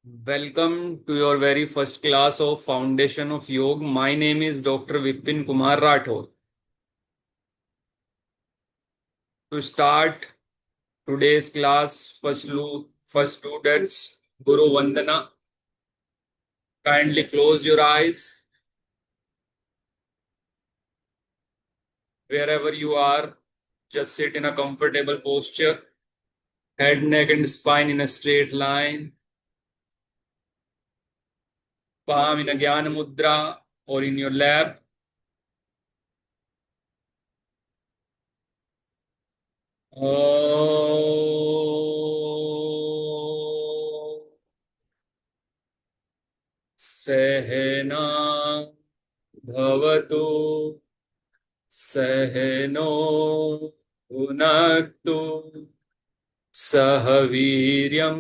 Welcome to your very first class of Foundation of Yoga. My name is Dr. Vipin Kumar Rathore. To start today's class, first students, Guru Vandana. Kindly close your eyes wherever you are. Just sit in a comfortable posture. Head, neck, and spine in a straight line. Palm in a Jnana Mudra or in your lap. सहना भवतु सहनो भुनक्तु सह वीर्यं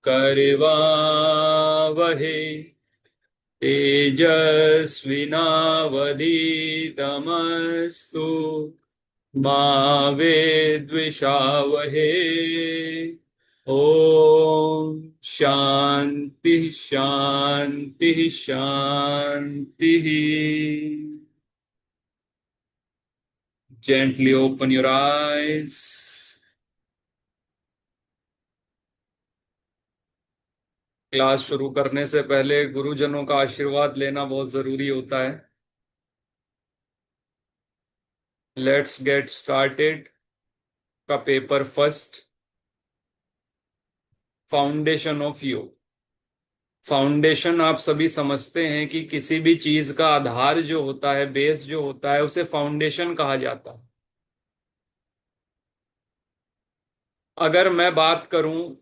करवावहे तेजस्विनावधीतमस्तु मा विद्विषावहे। ओम शांति शांति शांति। Gently open your eyes. Class शुरू करने से पहले गुरुजनों का आशीर्वाद लेना बहुत जरूरी होता है। लेट्स गेट स्टार्टेड का पेपर फर्स्ट, फाउंडेशन ऑफ योग। फाउंडेशन आप सभी समझते हैं कि किसी भी चीज का आधार जो होता है, बेस जो होता है, उसे फाउंडेशन कहा जाता है। अगर मैं बात करूं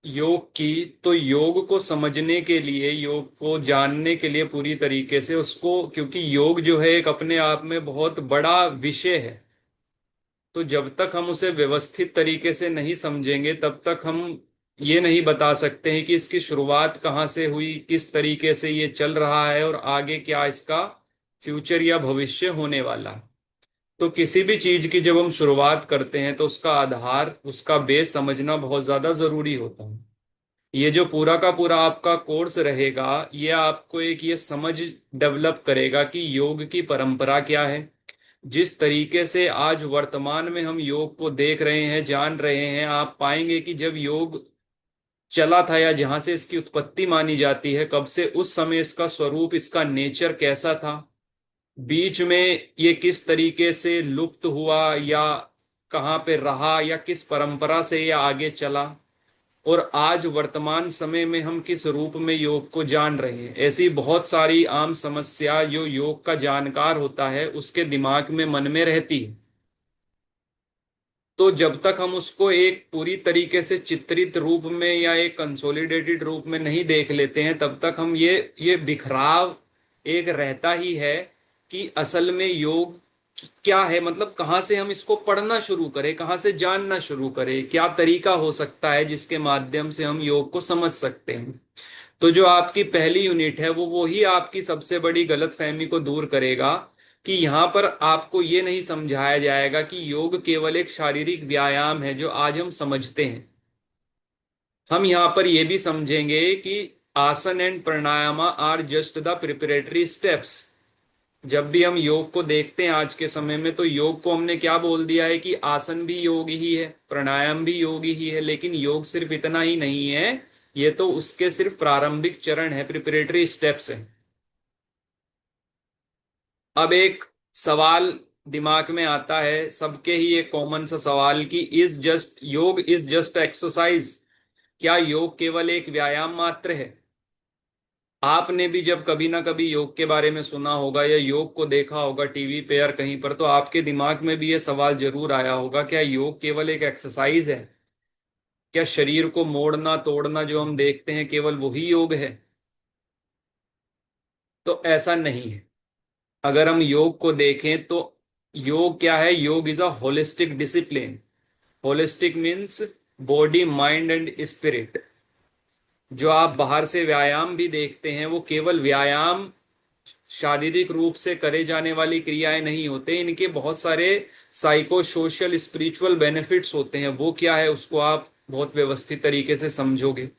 योग की, तो योग को समझने के लिए, योग को जानने के लिए पूरी तरीके से उसको, क्योंकि योग जो है एक अपने आप में बहुत बड़ा विषय है, तो जब तक हम उसे व्यवस्थित तरीके से नहीं समझेंगे तब तक हम ये नहीं बता सकते हैं कि इसकी शुरुआत कहाँ से हुई, किस तरीके से ये चल रहा है और आगे क्या इसका फ्यूचर या भविष्य होने वाला है। तो किसी भी चीज की जब हम शुरुआत करते हैं तो उसका आधार, उसका बेस समझना बहुत ज्यादा जरूरी होता है। ये जो पूरा का पूरा आपका कोर्स रहेगा, ये आपको एक ये समझ डेवलप करेगा कि योग की परंपरा क्या है। जिस तरीके से आज वर्तमान में हम योग को देख रहे हैं, जान रहे हैं, आप पाएंगे कि जब योग चला था या जहां से इसकी उत्पत्ति मानी जाती है, कब से उस समय इसका स्वरूप, इसका नेचर कैसा था, बीच में ये किस तरीके से लुप्त हुआ या कहाँ पे रहा या किस परंपरा से ये आगे चला, और आज वर्तमान समय में हम किस रूप में योग को जान रहे हैं। ऐसी बहुत सारी आम समस्या जो योग का जानकार होता है उसके दिमाग में, मन में रहती है। तो जब तक हम उसको एक पूरी तरीके से चित्रित रूप में या एक कंसोलिडेटेड रूप में नहीं देख लेते हैं, तब तक हम ये बिखराव एक रहता ही है कि असल में योग क्या है, मतलब कहाँ से हम इसको पढ़ना शुरू करें, कहाँ से जानना शुरू करें, क्या तरीका हो सकता है जिसके माध्यम से हम योग को समझ सकते हैं। तो जो आपकी पहली यूनिट है वो ही आपकी सबसे बड़ी गलतफहमी को दूर करेगा कि यहाँ पर आपको ये नहीं समझाया जाएगा कि योग केवल एक शारीरिक व्यायाम है जो आज हम समझते हैं। हम यहाँ पर ये भी समझेंगे कि asana and pranayama are just the preparatory steps. जब भी हम योग को देखते हैं आज के समय में, तो योग को हमने क्या बोल दिया है कि आसन भी योग ही है, प्राणायाम भी योग ही है, लेकिन योग सिर्फ इतना ही नहीं है, ये तो उसके सिर्फ प्रारंभिक चरण है, प्रिपरेटरी स्टेप्स है। अब एक सवाल दिमाग में आता है, सबके ही एक कॉमन सा सवाल कि इज जस्ट योग इज जस्ट एक्सरसाइज? क्या योग केवल एक व्यायाम मात्र है? आपने भी जब कभी ना कभी योग के बारे में सुना होगा या योग को देखा होगा टीवी पे या कहीं पर, तो आपके दिमाग में भी ये सवाल जरूर आया होगा, क्या योग केवल एक एक्सरसाइज है? क्या शरीर को मोड़ना तोड़ना जो हम देखते हैं केवल वही योग है? तो ऐसा नहीं है। अगर हम योग को देखें तो योग क्या है? योग is a holistic discipline. Holistic means body, mind and spirit. जो आप बाहर से व्यायाम भी देखते हैं वो केवल व्यायाम, शारीरिक रूप से करे जाने वाली क्रियाएं नहीं होते, इनके बहुत सारे साइको सोशल स्पिरिचुअल बेनिफिट्स होते हैं। वो क्या है उसको आप बहुत व्यवस्थित तरीके से समझोगे।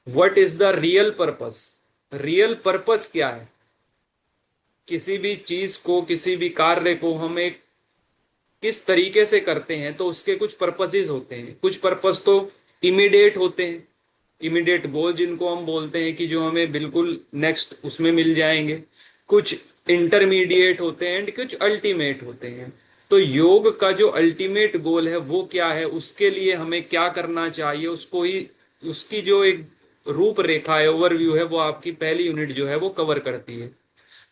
What is the real purpose? Real purpose क्या है? किसी भी चीज को, किसी भी कार्य को हम एक किस तरीके से करते हैं तो उसके कुछ पर्पसेस होते हैं। कुछ पर्पस तो इमीडिएट होते हैं, इमीडिएट गोल जिनको हम बोलते हैं कि जो हमें बिल्कुल नेक्स्ट उसमें मिल जाएंगे। कुछ इंटरमीडिएट होते हैं एंड कुछ अल्टीमेट होते हैं। तो योग का जो अल्टीमेट गोल है वो क्या है, उसके लिए हमें क्या करना चाहिए, उसको ही, उसकी जो एक रूपरेखा है, ओवरव्यू है, वो आपकी पहली यूनिट जो है वो कवर करती है।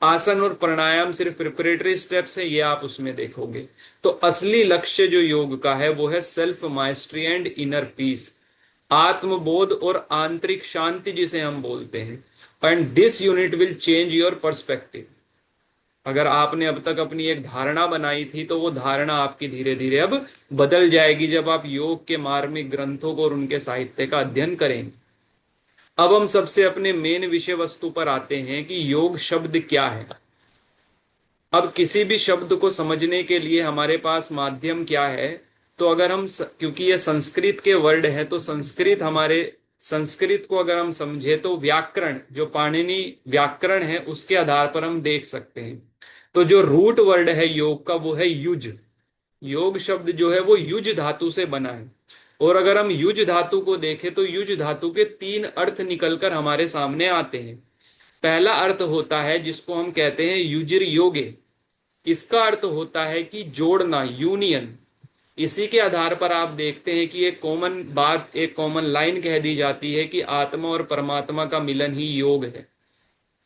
आसन और प्राणायाम सिर्फ प्रिपरेटरी स्टेप्स है, ये आप उसमें देखोगे। तो असली लक्ष्य जो योग का है वो है सेल्फ माइस्ट्री एंड इनर पीस, आत्मबोध और आंतरिक शांति जिसे हम बोलते हैं। And this unit will change your perspective. अगर आपने अब तक अपनी एक धारणा बनाई थी तो वो धारणा आपकी धीरे धीरे अब बदल जाएगी जब आप योग के मार्मिक ग्रंथों को और उनके साहित्य का अध्ययन करेंगे। अब हम सबसे अपने मेन विषय वस्तु पर आते हैं कि योग शब्द क्या है। अब किसी भी शब्द को समझने के लिए हमारे पास माध्यम क्या है? तो अगर हम क्योंकि ये संस्कृत के वर्ड है तो संस्कृत हमारे, संस्कृत को अगर हम समझे तो व्याकरण, जो पाणिनि व्याकरण है उसके आधार पर हम देख सकते हैं। तो जो रूट वर्ड है योग का वो है युज। योग शब्द जो है वो युज धातु से बना है। और अगर हम युज धातु को देखें तो युज धातु के तीन अर्थ निकलकर हमारे सामने आते हैं। पहला अर्थ होता है जिसको हम कहते हैं युजिर योगे। इसका अर्थ होता है कि जोड़ना, यूनियन। इसी के आधार पर आप देखते हैं कि एक कॉमन बात, एक कॉमन लाइन कह दी जाती है कि आत्मा और परमात्मा का मिलन ही योग है।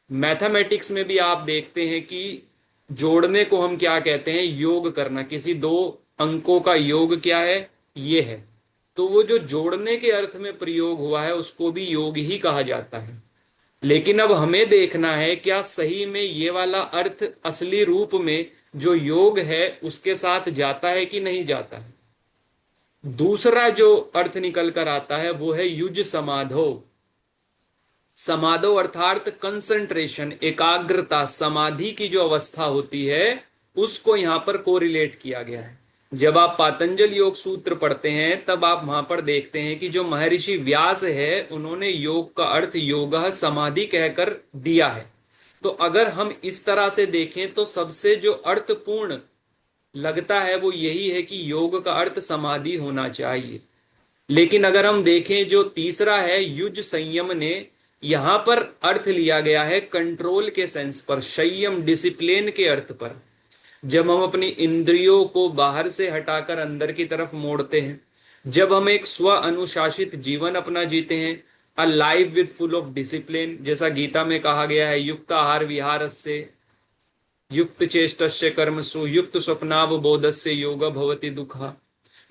मैथमेटिक्स में भी आप देखते हैं कि जोड़ने को हम क्या कहते हैं? योग करना। किसी दो अंकों का योग क्या है? ये है। तो वो जो जोड़ने के अर्थ में प्रयोग हुआ है उसको भी योग ही कहा जाता है। लेकिन अब हमें देखना है क्या सही में ये वाला अर्थ असली रूप में जो योग है उसके साथ जाता है कि नहीं जाता है। दूसरा जो अर्थ निकल कर आता है वो है युज समाधो। समाधो अर्थात कंसंट्रेशन, एकाग्रता, समाधि की जो अवस्था होती है उसको यहां पर कोरिलेट किया गया है। जब आप पातंजल योग सूत्र पढ़ते हैं तब आप वहां पर देखते हैं कि जो महर्षि व्यास है उन्होंने योग का अर्थ योगः समाधि कहकर दिया है। तो अगर हम इस तरह से देखें तो सबसे जो अर्थपूर्ण लगता है वो यही है कि योग का अर्थ समाधि होना चाहिए। लेकिन अगर हम देखें जो तीसरा है युज संयम ने, यहां पर अर्थ लिया गया है कंट्रोल के सेंस पर, संयम डिसिप्लिन के अर्थ पर। जब हम अपनी इंद्रियों को बाहर से हटाकर अंदर की तरफ मोड़ते हैं, जब हम एक स्व अनुशासित जीवन अपना जीते हैं, a life with full of discipline, जैसा गीता में कहा गया है, युक्त आहार विहारस्य, युक्त चेष्टस्य कर्मसु, युक्त स्वप्नावबोधस्य योग भवति दुखा।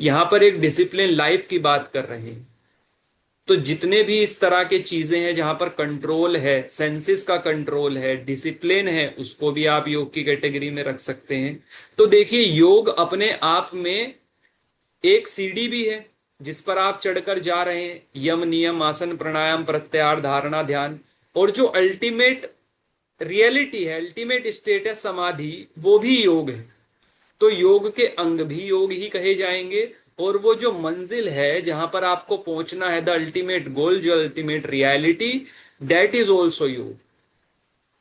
यहां पर एक डिसिप्लिन लाइफ की बात कर रहे हैं। तो जितने भी इस तरह के चीजें हैं जहां पर कंट्रोल है, सेंसेस का कंट्रोल है, डिसिप्लिन है, उसको भी आप योग की कैटेगरी में रख सकते हैं। तो देखिए योग अपने आप में एक सीढ़ी भी है जिस पर आप चढ़कर जा रहे हैं। यम नियम आसन प्राणायाम प्रत्याहार धारणा ध्यान, और जो अल्टीमेट रियलिटी है, अल्टीमेट स्टेट है समाधि, वो भी योग है। तो योग के अंग भी योग ही कहे जाएंगे। और वो जो मंजिल है जहां पर आपको पहुंचना है, द अल्टीमेट गोल, जो ultimate reality, that is also योग।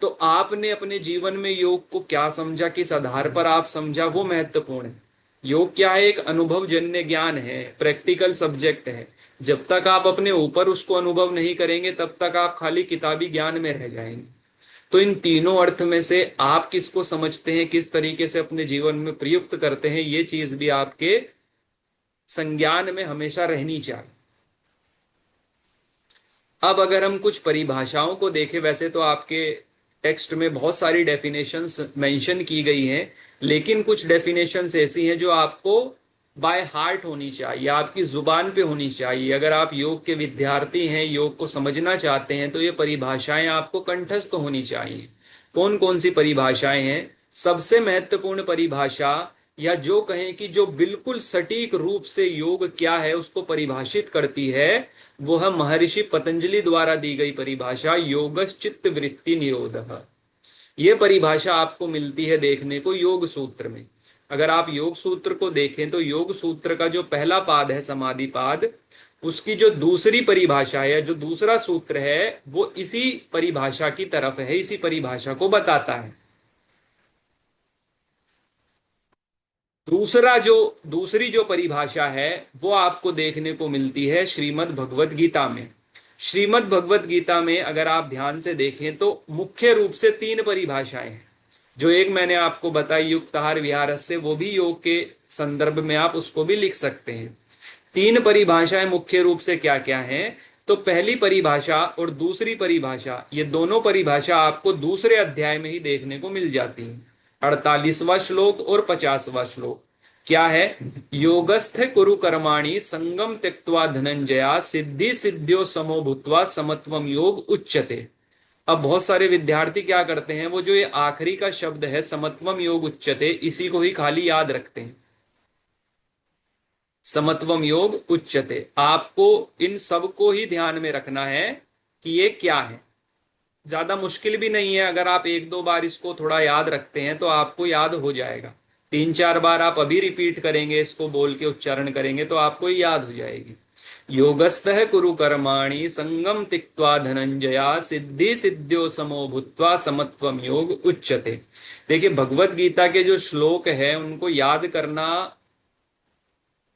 तो आपने अपने जीवन में योग को क्या समझा, किस आधार पर आप समझा, वो महत्वपूर्ण है। योग क्या है? एक अनुभव जन्य ज्ञान है, प्रैक्टिकल सब्जेक्ट है। जब तक आप अपने ऊपर उसको अनुभव नहीं करेंगे तब तक आप खाली किताबी ज्ञान में रह जाएंगे। तो इन तीनों अर्थ में से आप किसको समझते हैं, किस तरीके से अपने जीवन में प्रयुक्त करते हैं, ये चीज भी आपके संज्ञान में हमेशा रहनी चाहिए। अब अगर हम कुछ परिभाषाओं को देखें, वैसे तो आपके टेक्स्ट में बहुत सारी डेफिनेशंस मेंशन की गई हैं, लेकिन कुछ डेफिनेशंस ऐसी हैं जो आपको बाय हार्ट होनी चाहिए, आपकी जुबान पे होनी चाहिए। अगर आप योग के विद्यार्थी हैं, योग को समझना चाहते हैं, तो ये परिभाषाएं आपको कंठस्थ होनी चाहिए। कौन कौन सी परिभाषाएं हैं? सबसे महत्वपूर्ण परिभाषा, या जो कहें कि जो बिल्कुल सटीक रूप से योग क्या है उसको परिभाषित करती है, वो है महर्षि पतंजलि द्वारा दी गई परिभाषा, योगश्चित्त वृत्ति निरोधः। ये परिभाषा आपको मिलती है देखने को योग सूत्र में। अगर आप योग सूत्र को देखें तो योग सूत्र का जो पहला पाद है समाधि पाद, उसकी जो दूसरी परिभाषा है, जो दूसरा सूत्र है, वो इसी परिभाषा की तरफ है, इसी परिभाषा को बताता है। दूसरी जो परिभाषा है वो आपको देखने को मिलती है श्रीमद् भगवत गीता में। श्रीमद् भगवत गीता में अगर आप ध्यान से देखें तो मुख्य रूप से तीन परिभाषाएं हैं। जो एक मैंने आपको बताई युक्ताहार विहारस्य, वो भी योग के संदर्भ में आप उसको भी लिख सकते हैं। तीन परिभाषाएं मुख्य रूप से क्या क्या हैं? तो पहली परिभाषा और दूसरी परिभाषा, ये दोनों परिभाषा आपको दूसरे अध्याय में ही देखने को मिल जाती है। 48वां श्लोक और 50वां श्लोक क्या है? योगस्थ कुरु कर्माणि संगम त्यक्त्वा धनंजया सिद्धि सिद्ध्यो समो भूत्वा समत्वम योग उच्यते। अब बहुत सारे विद्यार्थी क्या करते हैं, वो जो ये आखिरी का शब्द है समत्वम योग उच्यते, इसी को ही खाली याद रखते हैं। समत्वम योग उच्यते, आपको इन सब को ही ध्यान में रखना है कि ये क्या है। ज्यादा मुश्किल भी नहीं है, अगर आप एक दो बार इसको थोड़ा याद रखते हैं तो आपको याद हो जाएगा। तीन चार बार आप अभी रिपीट करेंगे, इसको बोल के उच्चारण करेंगे तो आपको ही याद हो जाएगी। योगस्थः कुरु कर्माणि संगम तिक्त्वा धनंजया सिद्धि सिद्ध्यो समो भूत्वा समत्वम योग उच्यते। देखिए भगवत गीता के जो श्लोक है उनको याद करना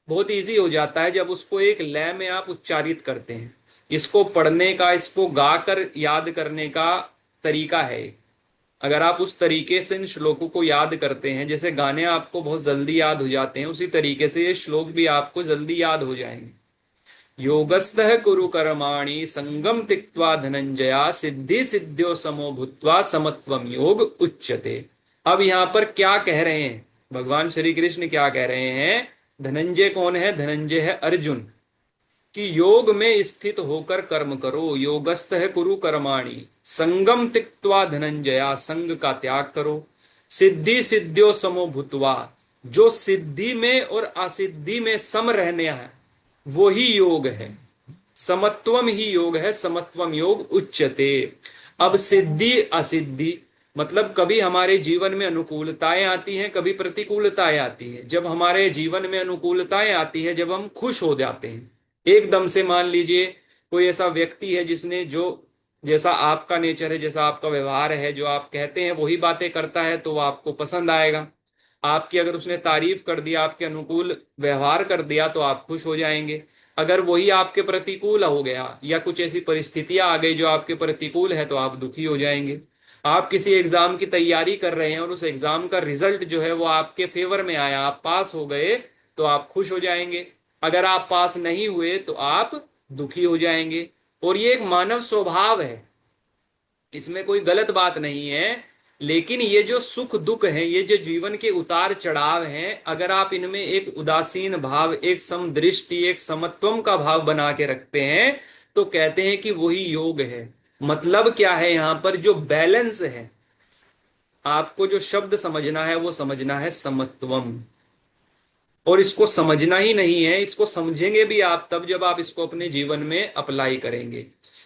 बहुत इजी हो जाता है जब उसको एक लय में आप उच्चारित करते हैं। इसको पढ़ने का, इसको गाकर याद करने का तरीका है। अगर आप उस तरीके से इन श्लोकों को याद करते हैं, जैसे गाने आपको बहुत जल्दी याद हो जाते हैं, उसी तरीके से ये श्लोक भी आपको जल्दी याद हो जाएंगे। योगस्थः कुरु कर्माणि संगम तिक्त्वा धनंजया सिद्धि सिद्ध्यो समो भूत्वा समत्वम योग उच्यते। अब यहां पर क्या कह रहे हैं भगवान श्री कृष्ण? क्या कह रहे हैं? धनंजय कौन है? धनंजय है अर्जुन। कि योग में स्थित होकर कर्म करो। योगस्थ है कुरु कर्माणि संगम तिक्त्वा धनंजया, संग का त्याग करो। सिद्धि सिद्ध्यो समो भूत्वा, जो सिद्धि में और असिद्धि में सम रहने है वो ही योग है। समत्वम ही योग है, समत्वम योग उच्यते। अब सिद्धि असिद्धि मतलब कभी हमारे जीवन में अनुकूलताएं आती हैं, कभी प्रतिकूलताएं आती हैं। जब हमारे जीवन में अनुकूलताएं आती हैं, जब हम खुश हो जाते हैं एकदम से, मान लीजिए कोई ऐसा व्यक्ति है जिसने जो जैसा आपका नेचर है, जैसा आपका व्यवहार है, जो आप कहते हैं वही बातें करता है, तो वो आपको पसंद आएगा। आपकी अगर उसने तारीफ कर दिया, आपके अनुकूल व्यवहार कर दिया, तो आप खुश हो जाएंगे। अगर वही आपके प्रतिकूल हो गया या कुछ ऐसी परिस्थितियां आ गई जो आपके प्रतिकूल है, तो आप दुखी हो जाएंगे। आप किसी एग्जाम की तैयारी कर रहे हैं और उस एग्जाम का रिजल्ट जो है वो आपके फेवर में आया, आप पास हो गए, तो आप खुश हो जाएंगे। अगर आप पास नहीं हुए तो आप दुखी हो जाएंगे। और ये एक मानव स्वभाव है, इसमें कोई गलत बात नहीं है। लेकिन ये जो सुख दुख है, ये जो जीवन के उतार चढ़ाव हैं, अगर आप इनमें एक उदासीन भाव, एक समदृष्टि, एक समत्वम का भाव बना के रखते हैं, तो कहते हैं कि वही योग है। मतलब क्या है? यहां पर जो बैलेंस है, आपको जो शब्द समझना है वो समझना है समत्वम। और इसको समझना ही नहीं है, इसको समझेंगे भी आप तब जब आप इसको अपने जीवन में अप्लाई करेंगे।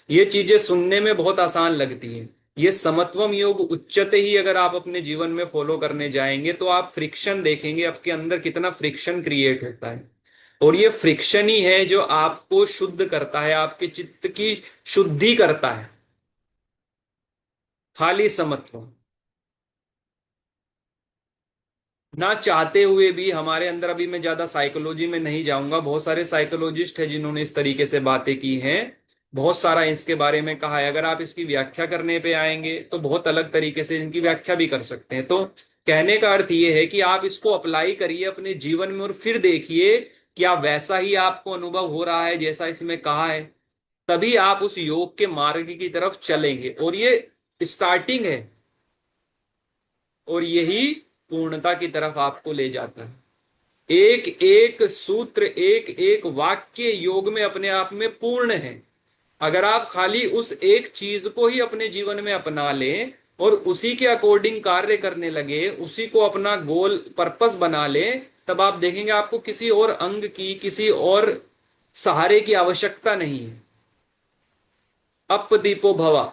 ये चीजें सुनने में बहुत आसान लगती हैं। ये समत्वम योग उच्चते ही अगर आप अपने जीवन में फॉलो करने जाएंगे तो आप फ्रिक्शन देखेंगे, आपके अंदर कितना फ्रिक्शन क्रिएट होता है। और ये फ्रिक्शन ही है जो आपको शुद्ध करता है, आपके चित्त की शुद्धि करता है। खाली समत्वम ना चाहते हुए भी हमारे अंदर, अभी मैं ज्यादा साइकोलॉजी में नहीं जाऊंगा, बहुत सारे साइकोलॉजिस्ट हैं जिन्होंने इस तरीके से बातें की हैं, बहुत सारा इसके बारे में कहा है। अगर आप इसकी व्याख्या करने पे आएंगे तो बहुत अलग तरीके से इनकी व्याख्या भी कर सकते हैं। तो कहने का अर्थ ये है कि आप इसको अप्लाई करिए अपने जीवन में और फिर देखिए क्या वैसा ही आपको अनुभव हो रहा है जैसा इसमें कहा है। तभी आप उस योग के मार्ग की तरफ चलेंगे। और ये स्टार्टिंग है, और यही पूर्णता की तरफ आपको ले जाता है। एक एक सूत्र, एक एक वाक्य योग में अपने आप में पूर्ण है। अगर आप खाली उस एक चीज को ही अपने जीवन में अपना लें और उसी के अकॉर्डिंग कार्य करने लगे, उसी को अपना गोल पर्पस बना लें, तब आप देखेंगे आपको किसी और अंग की, किसी और सहारे की आवश्यकता नहीं है। अपदीपो भवा,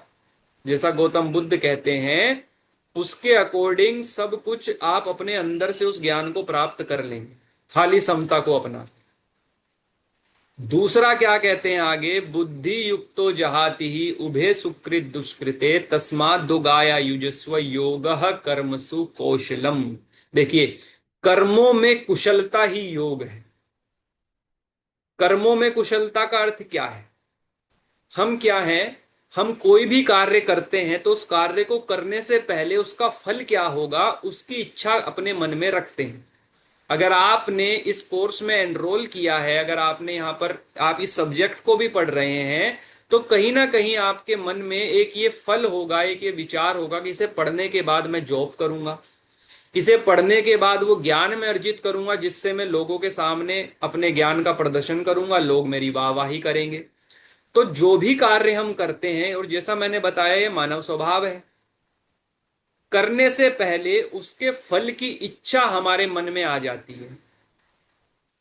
जैसा गौतम बुद्ध कहते हैं उसके अकॉर्डिंग सब कुछ आप अपने अंदर से उस ज्ञान को प्राप्त कर लेंगे, खाली समता को अपना। दूसरा क्या कहते हैं आगे, बुद्धि युक्तो जहाति ही उभे सुकृत दुष्कृते तस्मात् दुगाया युजस्व योगः कर्मसु कौशलम। देखिए, कर्मों में कुशलता ही योग है। कर्मों में कुशलता का अर्थ क्या है? हम क्या हैं, हम कोई भी कार्य करते हैं तो उस कार्य को करने से पहले उसका फल क्या होगा उसकी इच्छा अपने मन में रखते हैं। अगर आपने इस कोर्स में एनरोल किया है, अगर आपने यहाँ पर आप इस सब्जेक्ट को भी पढ़ रहे हैं, तो कहीं ना कहीं आपके मन में एक ये फल होगा, एक ये विचार होगा कि इसे पढ़ने के बाद मैं जॉब करूंगा, इसे पढ़ने के बाद वो ज्ञान में अर्जित करूंगा जिससे मैं लोगों के सामने अपने ज्ञान का प्रदर्शन करूंगा, लोग मेरी वाहवाही करेंगे। तो जो भी कार्य हम करते हैं, और जैसा मैंने बताया ये मानव स्वभाव है, करने से पहले उसके फल की इच्छा हमारे मन में आ जाती है।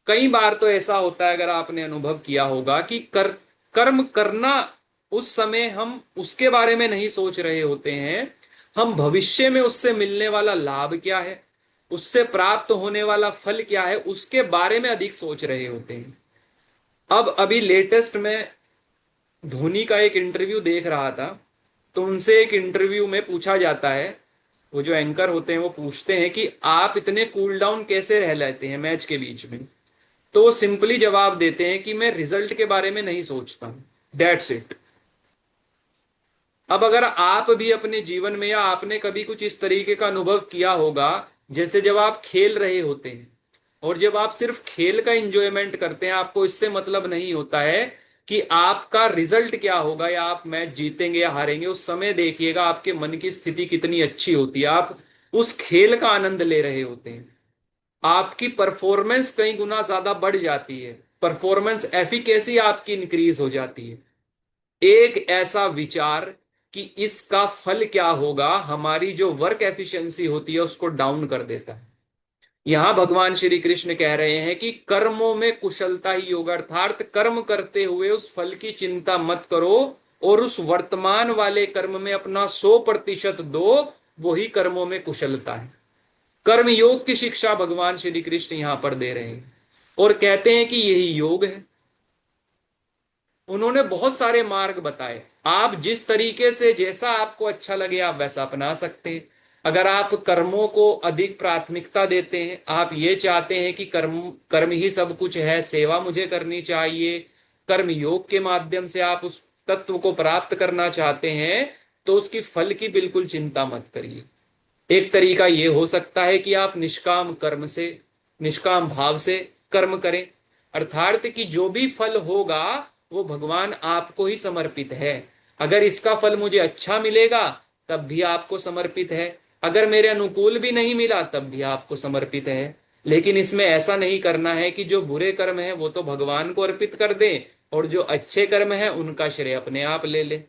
कई बार तो ऐसा होता है, अगर आपने अनुभव किया होगा कि कर्म करना, उस समय हम उसके बारे में नहीं सोच रहे होते हैं, हम भविष्य में उससे मिलने वाला लाभ क्या है, उससे प्राप्त होने वाला फल क्या है, उसके बारे में अधिक सोच रहे होते हैं। अब अभी लेटेस्ट में धोनी का एक इंटरव्यू देख रहा था, तो उनसे एक इंटरव्यू में पूछा जाता है, वो जो एंकर होते हैं वो पूछते हैं कि आप इतने कूल डाउन कैसे रह लेते हैं मैच के बीच में। तो वो सिंपली जवाब देते हैं कि मैं रिजल्ट के बारे में नहीं सोचता हूं, दैट्स इट। अब अगर आप भी अपने जीवन में, या आपने कभी कुछ इस तरीके का अनुभव किया होगा, जैसे जब आप खेल रहे होते हैं और जब आप सिर्फ खेल का एंजॉयमेंट करते हैं, आपको इससे मतलब नहीं होता है कि आपका रिजल्ट क्या होगा, या आप मैच जीतेंगे या हारेंगे, उस समय देखिएगा आपके मन की स्थिति कितनी अच्छी होती है, आप उस खेल का आनंद ले रहे होते हैं, आपकी परफॉर्मेंस कई गुना ज्यादा बढ़ जाती है, परफॉर्मेंस एफिकेसी आपकी इंक्रीज हो जाती है। एक ऐसा विचार कि इसका फल क्या होगा, हमारी जो वर्क एफिशिएंसी होती है उसको डाउन कर देता है। यहां भगवान श्री कृष्ण कह रहे हैं कि कर्मों में कुशलता ही योग, अर्थात कर्म करते हुए उस फल की चिंता मत करो, और उस वर्तमान वाले कर्म में अपना 100% दो, वही कर्मों में कुशलता है। कर्म योग की शिक्षा भगवान श्री कृष्ण यहां पर दे रहे हैं और कहते हैं कि यही योग है। उन्होंने बहुत सारे मार्ग बताए, आप जिस तरीके से, जैसा आपको अच्छा लगे आप वैसा अपना सकते हैं। अगर आप कर्मों को अधिक प्राथमिकता देते हैं, आप ये चाहते हैं कि कर्म कर्म ही सब कुछ है, सेवा मुझे करनी चाहिए, कर्म योग के माध्यम से आप उस तत्व को प्राप्त करना चाहते हैं, तो उसकी फल की बिल्कुल चिंता मत करिए। एक तरीका ये हो सकता है कि आप निष्काम कर्म से, निष्काम भाव से कर्म करें, अर्थात कि जो भी फल होगा वो भगवान आपको ही समर्पित है। अगर इसका फल मुझे अच्छा मिलेगा तब भी आपको समर्पित है, अगर मेरे अनुकूल भी नहीं मिला तब भी आपको समर्पित है। लेकिन इसमें ऐसा नहीं करना है कि जो बुरे कर्म है वो तो भगवान को अर्पित कर दें, और जो अच्छे कर्म है उनका श्रेय अपने आप ले ले।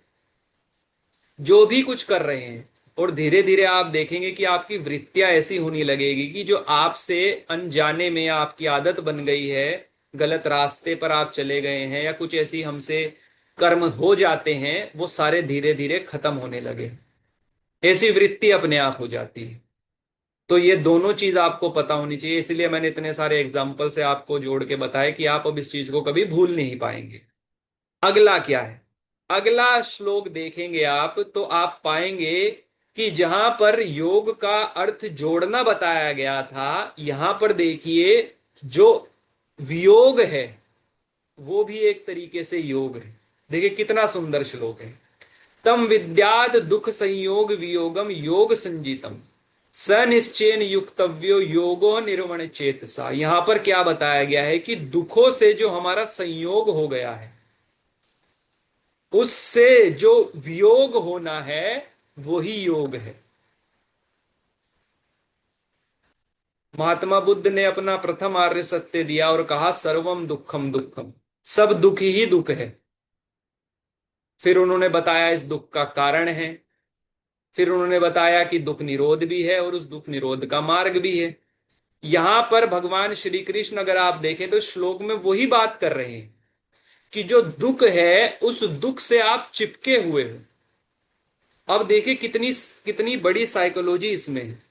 जो भी कुछ कर रहे हैं, और धीरे धीरे आप देखेंगे कि आपकी वृत्तियां ऐसी होनी लगेगी कि जो आपसे अनजाने में आपकी आदत बन गई है, गलत रास्ते पर आप चले गए हैं, या कुछ ऐसी हमसे कर्म हो जाते हैं, वो सारे धीरे धीरे खत्म होने लगे, ऐसी वृत्ति अपने आप हो जाती है। तो ये दोनों चीज आपको पता होनी चाहिए, इसलिए मैंने इतने सारे एग्जाम्पल से आपको जोड़ के बताया कि आप अब इस चीज को कभी भूल नहीं पाएंगे। अगला क्या है, अगला श्लोक देखेंगे आप तो आप पाएंगे कि जहां पर योग का अर्थ जोड़ना बताया गया था, यहां पर देखिए जो वियोग है वो भी एक तरीके से योग है। देखिए कितना सुंदर श्लोक है। तम विद्याद दुख संयोग वियोगम योग संजीतम स निश्चयन युक्तव्यो योगो निर्वण चेतसा। यहां पर क्या बताया गया है कि दुखों से जो हमारा संयोग हो गया है, उससे जो वियोग होना है वही योग है। महात्मा बुद्ध ने अपना प्रथम आर्य सत्य दिया और कहा सर्वम दुखम दुखम, सब दुख ही दुख है। फिर उन्होंने बताया इस दुख का कारण है, फिर उन्होंने बताया कि दुख निरोध भी है और उस दुख निरोध का मार्ग भी है। यहां पर भगवान श्री कृष्ण अगर आप देखें तो श्लोक में वही बात कर रहे हैं कि जो दुख है उस दुख से आप चिपके हुए हो, अब देखिए कितनी कितनी बड़ी साइकोलॉजी इसमें है।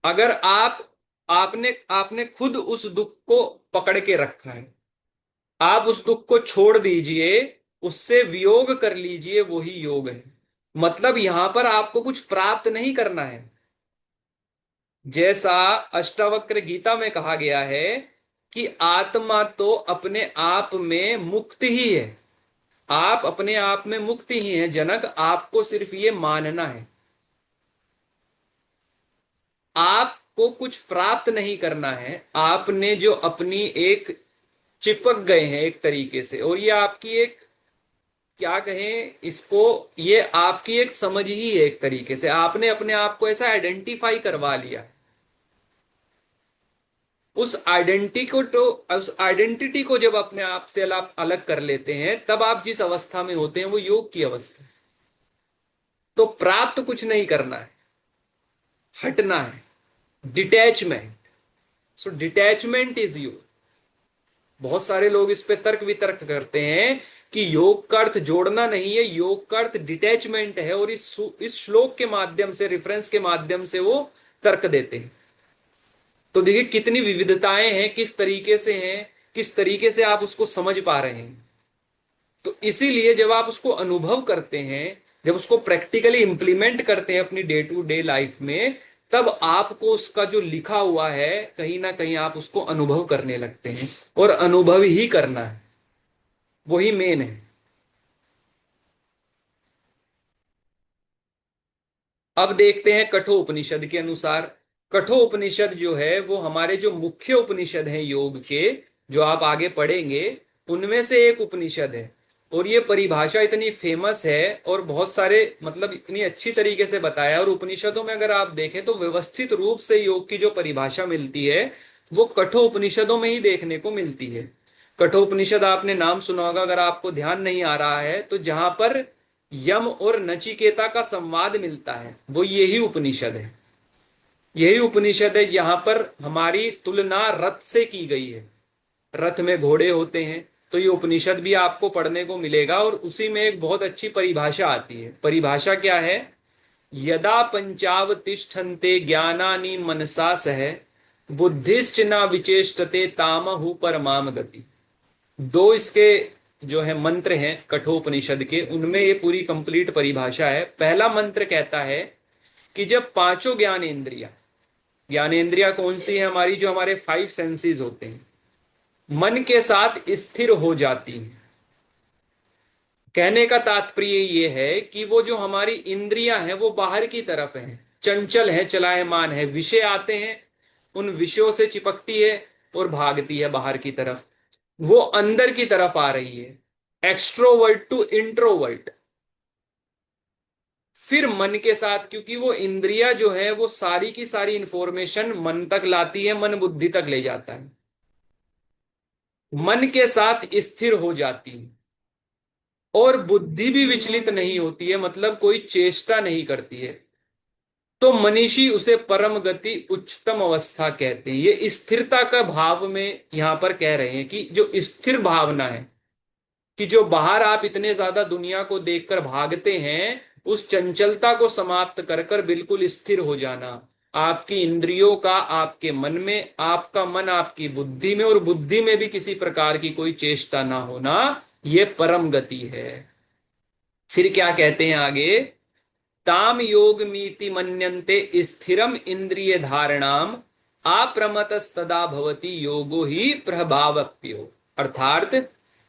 अगर आपने आपने खुद उस दुख को पकड़ के रखा है, आप उस दुख को छोड़ दीजिए, उससे वियोग कर लीजिए, वही योग है। मतलब यहां पर आपको कुछ प्राप्त नहीं करना है। जैसा अष्टावक्र गीता में कहा गया है कि आत्मा तो अपने आप में मुक्त ही है। आप अपने आप में मुक्त ही हैं जनक, आपको सिर्फ ये मानना है। आपको कुछ प्राप्त नहीं करना है। आपने जो अपनी एक चिपक गए हैं एक तरीके से, और ये आपकी एक, क्या कहें इसको, ये आपकी एक समझ ही है एक तरीके से। आपने अपने आप को ऐसा आइडेंटिफाई करवा लिया। उस आइडेंटिटी को जब अपने आप से आप अलग कर लेते हैं, तब आप जिस अवस्था में होते हैं वो योग की अवस्था है। तो प्राप्त कुछ नहीं करना है, हटना है। Detachment. So detachment is you. बहुत सारे लोग इस पे तर्क वितर्क करते हैं कि योग का अर्थ जोड़ना नहीं है, योग का अर्थ डिटैचमेंट है, और इस श्लोक के माध्यम से, रेफरेंस के माध्यम से वो तर्क देते हैं। तो देखिए कितनी विविधताएं हैं, किस तरीके से हैं, किस तरीके से आप उसको समझ पा रहे हैं। तो इसीलिए जब आप उसको अनुभव करते हैं, जब उसको प्रैक्टिकली इंप्लीमेंट करते हैं अपनी डे टू डे लाइफ में, तब आपको उसका जो लिखा हुआ है कहीं ना कहीं आप उसको अनुभव करने लगते हैं। और अनुभव ही करना है, वही मेन है। अब देखते हैं कठोपनिषद के अनुसार। कठोपनिषद जो है वो हमारे जो मुख्य उपनिषद हैं योग के, जो आप आगे पढ़ेंगे, उनमें से एक उपनिषद है। और ये परिभाषा इतनी फेमस है, और बहुत सारे मतलब इतनी अच्छी तरीके से बताया। और उपनिषदों में अगर आप देखें तो व्यवस्थित रूप से योग की जो परिभाषा मिलती है वो कठोपनिषदों में ही देखने को मिलती है। कठोपनिषद आपने नाम सुना होगा, अगर आपको ध्यान नहीं आ रहा है तो, जहां पर यम और नचिकेता का संवाद मिलता है, वो यही उपनिषद है। यही उपनिषद है, यहां पर हमारी तुलना रथ से की गई है। रथ में घोड़े होते हैं, तो ये उपनिषद भी आपको पढ़ने को मिलेगा। और उसी में एक बहुत अच्छी परिभाषा आती है। परिभाषा क्या है? यदा पंचावतिष्ठन्ते ज्ञानानि मनसा सह बुद्धिश्च न विचेष्टते तामहु परमाम गति। दो इसके जो है मंत्र हैं कठोपनिषद के, उनमें ये पूरी कंप्लीट परिभाषा है। पहला मंत्र कहता है कि जब पांचों ज्ञानेंद्रिया, ज्ञानेंद्रिया कौन सी है हमारी, जो हमारे फाइव सेंसेस होते हैं, मन के साथ स्थिर हो जाती हैं। कहने का तात्पर्य ये है कि वो जो हमारी इंद्रियां हैं वो बाहर की तरफ हैं, चंचल है, चलायमान है। विषय आते हैं, उन विषयों से चिपकती है और भागती है बाहर की तरफ। वो अंदर की तरफ आ रही है, एक्सट्रोवर्ट टू इंट्रोवर्ट। फिर मन के साथ, क्योंकि वो इंद्रिया जो है वो सारी की सारी इंफॉर्मेशन मन तक लाती है, मन बुद्धि तक ले जाता है, मन के साथ स्थिर हो जाती है। और बुद्धि भी विचलित नहीं होती है, मतलब कोई चेष्टा नहीं करती है। तो मनीषी उसे परम गति, उच्चतम अवस्था कहते हैं। ये स्थिरता का भाव में यहां पर कह रहे हैं कि जो स्थिर भावना है, कि जो बाहर आप इतने ज्यादा दुनिया को देखकर भागते हैं, उस चंचलता को समाप्त कर कर बिल्कुल स्थिर हो जाना। आपकी इंद्रियों का आपके मन में, आपका मन आपकी बुद्धि में, और बुद्धि में भी किसी प्रकार की कोई चेष्टा ना होना, ये परम गति है। फिर क्या कहते हैं आगे? ताम योग मीति मन्यन्ते स्थिरम इंद्रिय धारणाम अप्रमतस्तदा भवति योगो ही प्रभावप्यो। अर्थात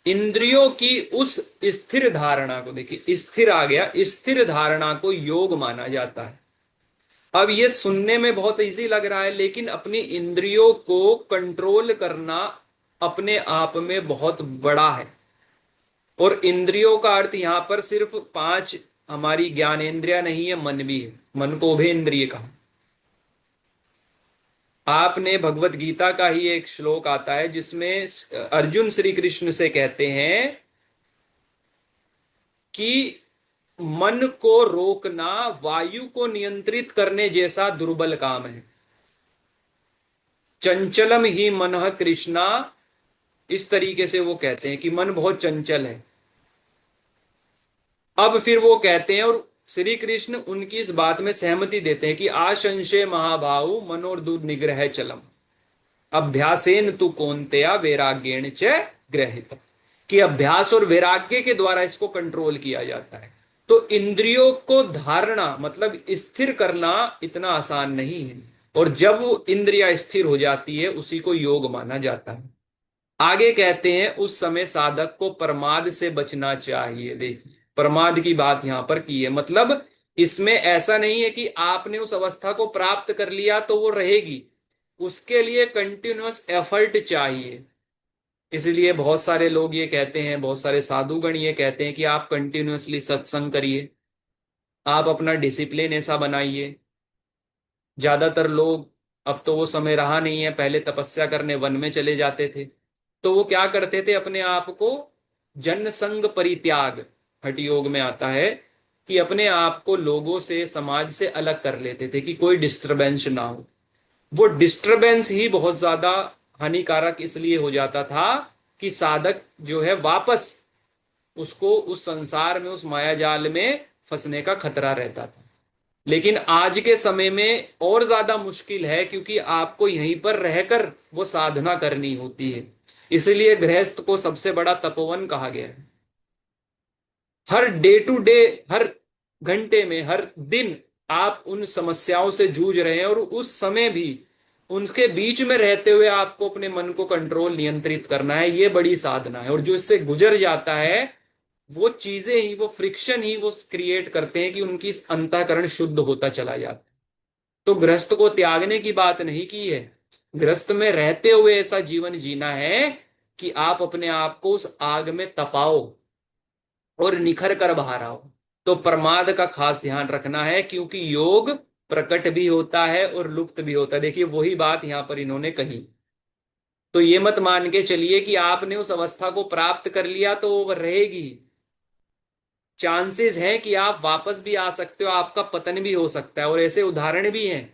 इंद्रियों की उस स्थिर धारणा को, देखिए स्थिर आ गया, स्थिर धारणा को योग माना जाता है। अब ये सुनने में बहुत इजी लग रहा है, लेकिन अपनी इंद्रियों को कंट्रोल करना अपने आप में बहुत बड़ा है। और इंद्रियों का अर्थ यहां पर सिर्फ पांच हमारी ज्ञानेंद्रिया नहीं है, मन भी है। मन को उभय इंद्रिय कहा। आपने भगवत गीता का ही एक श्लोक आता है जिसमें अर्जुन श्री कृष्ण से कहते हैं कि मन को रोकना वायु को नियंत्रित करने जैसा दुर्बल काम है। चंचलम ही मनः कृष्णा, इस तरीके से वो कहते हैं कि मन बहुत चंचल है। अब फिर वो कहते हैं, और श्री कृष्ण उनकी इस बात में सहमति देते हैं कि आशंशे महाबाहु मनोर्दुर निग्रह चलम अभ्यासेन तु कौन्तेया वैराग्येण च गृहीत, कि अभ्यास और वैराग्य के द्वारा इसको कंट्रोल किया जाता है। तो इंद्रियों को धारणा मतलब स्थिर करना इतना आसान नहीं है, और जब वो इंद्रिया स्थिर हो जाती है उसी को योग माना जाता है। आगे कहते हैं उस समय साधक को प्रमाद से बचना चाहिए। देखिए प्रमाद की बात यहां पर की है, मतलब इसमें ऐसा नहीं है कि आपने उस अवस्था को प्राप्त कर लिया तो वो रहेगी, उसके लिए कंटिन्यूअस एफर्ट चाहिए। इसलिए बहुत सारे लोग ये कहते हैं, बहुत सारे साधुगण ये कहते हैं कि आप कंटिन्यूअसली सत्संग करिए, आप अपना डिसिप्लिन ऐसा बनाइए। ज्यादातर लोग, अब तो वो समय रहा नहीं है, पहले तपस्या करने वन में चले जाते थे, तो वो क्या करते थे, अपने आप को जन संग परित्याग, हठ योग में आता है कि अपने आप को लोगों से समाज से अलग कर लेते थे कि कोई डिस्टरबेंस ना हो। वो डिस्टरबेंस ही बहुत ज्यादा हानिकारक इसलिए हो जाता था कि साधक जो है वापस उसको उस संसार में, उस माया जाल में फंसने का खतरा रहता था। लेकिन आज के समय में और ज्यादा मुश्किल है, क्योंकि आपको यहीं पर रहकर वो साधना करनी होती है। इसलिए गृहस्थ को सबसे बड़ा तपोवन कहा गया है। हर डे टू डे, हर घंटे में, हर दिन आप उन समस्याओं से जूझ रहे हैं, और उस समय भी उनके बीच में रहते हुए आपको अपने मन को कंट्रोल, नियंत्रित करना है। ये बड़ी साधना है, और जो इससे गुजर जाता है वो चीजें ही, वो फ्रिक्शन ही वो क्रिएट करते हैं कि उनकी अंतःकरण शुद्ध होता चला जाता है। तो गृहस्थ को त्यागने की बात नहीं की है, गृहस्थ में रहते हुए ऐसा जीवन जीना है कि आप अपने आप को उस आग में तपाओ और निखर कर बाहर आओ। तो प्रमाद का खास ध्यान रखना है, क्योंकि योग प्रकट भी होता है और लुप्त भी होता है। देखिए वही बात यहां पर इन्होंने कही। तो ये मत मान के चलिए कि आपने उस अवस्था को प्राप्त कर लिया तो वो रहेगी। चांसेस हैं कि आप वापस भी आ सकते हो, आपका पतन भी हो सकता है, और ऐसे उदाहरण भी हैं।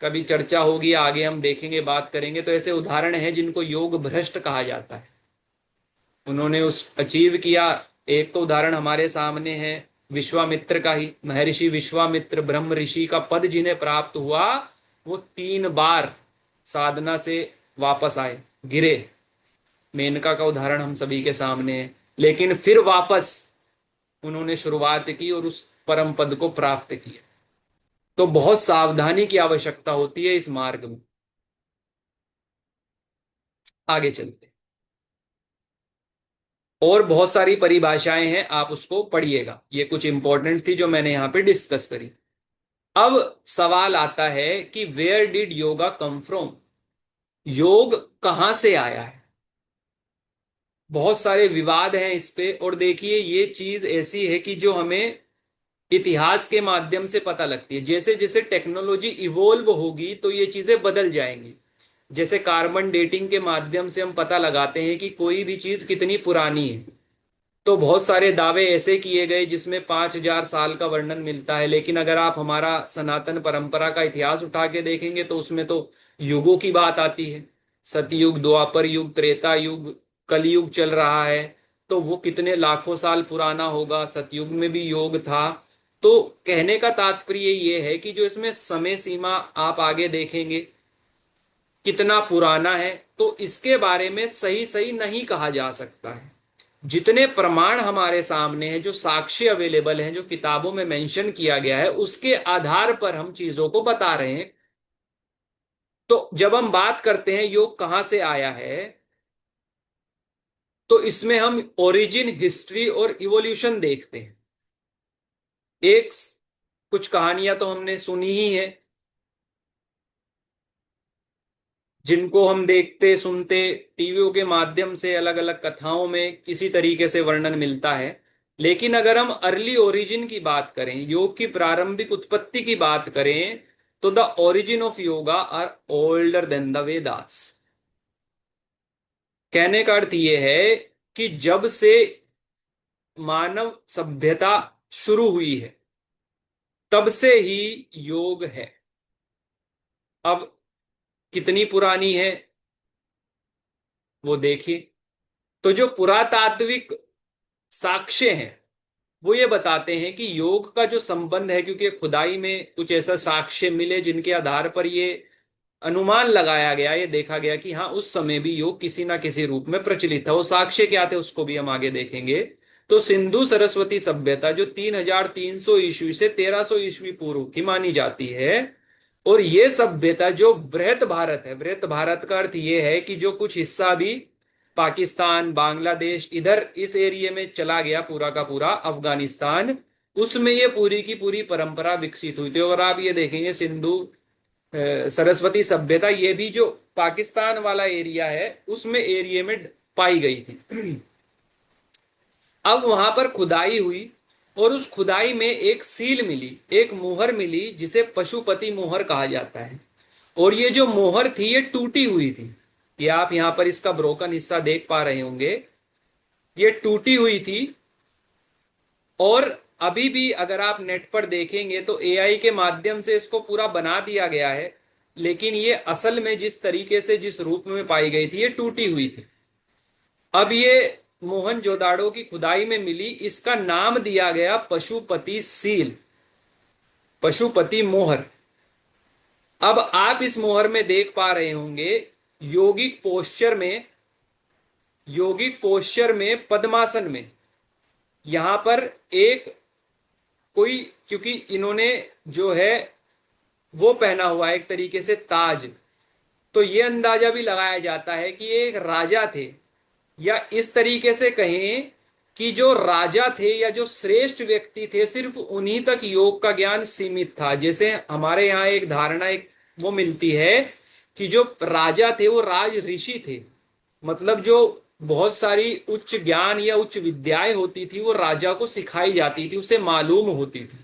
कभी चर्चा होगी, आगे हम देखेंगे, बात करेंगे, तो ऐसे उदाहरण हैं जिनको योग भ्रष्ट कहा जाता है। उन्होंने उस अचीव किया। एक तो उदाहरण हमारे सामने है विश्वामित्र का ही। महर्षि विश्वामित्र ब्रह्म ऋषि का पद जिन्हें प्राप्त हुआ, वो 3 बार साधना से वापस आए, गिरे। मेनका का उदाहरण हम सभी के सामने है, लेकिन फिर वापस उन्होंने शुरुआत की और उस परम पद को प्राप्त किया। तो बहुत सावधानी की आवश्यकता होती है इस मार्ग में। आगे चलते, और बहुत सारी परिभाषाएं हैं, आप उसको पढ़िएगा। ये कुछ इंपॉर्टेंट थी जो मैंने यहां पे डिस्कस करी। अब सवाल आता है कि where did yoga come from, योग कहां से आया है। बहुत सारे विवाद हैं इस पे, और देखिए ये चीज ऐसी है कि जो हमें इतिहास के माध्यम से पता लगती है। जैसे जैसे टेक्नोलॉजी इवोल्व होगी तो ये चीजें बदल जाएंगी। जैसे कार्बन डेटिंग के माध्यम से हम पता लगाते हैं कि कोई भी चीज कितनी पुरानी है, तो बहुत सारे दावे ऐसे किए गए जिसमें 5,000 साल का वर्णन मिलता है। लेकिन अगर आप हमारा सनातन परंपरा का इतिहास उठा के देखेंगे तो उसमें तो युगों की बात आती है। सतयुग, द्वापर युग, त्रेता युग, कलयुग चल रहा है, तो वो कितने लाखों साल पुराना होगा। सतयुग में भी योग था। तो कहने का तात्पर्य ये है कि जो इसमें समय सीमा आप आगे देखेंगे कितना पुराना है, तो इसके बारे में सही सही नहीं कहा जा सकता है। जितने प्रमाण हमारे सामने हैं, जो साक्ष्य अवेलेबल हैं, जो किताबों में मेंशन किया गया है, उसके आधार पर हम चीजों को बता रहे हैं। तो जब हम बात करते हैं योग कहां से आया है, तो इसमें हम ओरिजिन, हिस्ट्री और इवोल्यूशन देखते हैं। एक, कुछ कहानियां तो हमने सुनी ही है, जिनको हम देखते सुनते टीवियों के माध्यम से, अलग अलग कथाओं में किसी तरीके से वर्णन मिलता है। लेकिन अगर हम अर्ली ओरिजिन की बात करें, योग की प्रारंभिक उत्पत्ति की बात करें, तो the origin of yoga are older than the Vedas. कहने का अर्थ यह है कि जब से मानव सभ्यता शुरू हुई है तब से ही योग है। अब कितनी पुरानी है वो देखिए। तो जो पुरातात्विक साक्ष्य हैं वो ये बताते हैं कि योग का जो संबंध है, क्योंकि खुदाई में कुछ ऐसा साक्ष्य मिले जिनके आधार पर ये अनुमान लगाया गया, ये देखा गया कि हाँ उस समय भी योग किसी ना किसी रूप में प्रचलित था। वो साक्ष्य क्या थे उसको भी हम आगे देखेंगे। तो सिंधु सरस्वती सभ्यता जो 3300 ईस्वी से 1300 ईस्वी पूर्व की मानी जाती है, और ये सभ्यता जो बृहत भारत है, बृहत भारत का अर्थ ये है कि जो कुछ हिस्सा भी पाकिस्तान, बांग्लादेश, इधर इस एरिया में चला गया पूरा का पूरा, अफगानिस्तान, उसमें ये पूरी की पूरी परंपरा विकसित हुई थी। और आप ये देखेंगे सिंधु सरस्वती सभ्यता ये भी जो पाकिस्तान वाला एरिया है उसमें एरिया में पाई गई थी। अब वहां पर खुदाई हुई, और उस खुदाई में एक सील मिली, एक मोहर मिली जिसे पशुपति मोहर कहा जाता है। और ये जो मोहर थी ये टूटी हुई थी। ये आप यहां पर इसका ब्रोकन हिस्सा देख पा रहे होंगे, ये टूटी हुई थी। और अभी भी अगर आप नेट पर देखेंगे तो एआई के माध्यम से इसको पूरा बना दिया गया है, लेकिन ये असल में जिस तरीके से जिस रूप में पाई गई थी ये टूटी हुई थी। अब ये मोहनजोदाड़ो की खुदाई में मिली, इसका नाम दिया गया पशुपति सील, पशुपति मोहर। अब आप इस मोहर में देख पा रहे होंगे योगिक पोस्चर में, योगिक पोस्चर में पद्मासन में यहां पर एक कोई, क्योंकि इन्होंने जो है वो पहना हुआ है एक तरीके से ताज, तो ये अंदाजा भी लगाया जाता है कि ये एक राजा थे, या इस तरीके से कहें कि जो राजा थे या जो श्रेष्ठ व्यक्ति थे सिर्फ उन्हीं तक योग का ज्ञान सीमित था। जैसे हमारे यहाँ एक धारणा एक वो मिलती है कि जो राजा थे वो राज ऋषि थे, मतलब जो बहुत सारी उच्च ज्ञान या उच्च विद्याएं होती थी वो राजा को सिखाई जाती थी, उसे मालूम होती थी।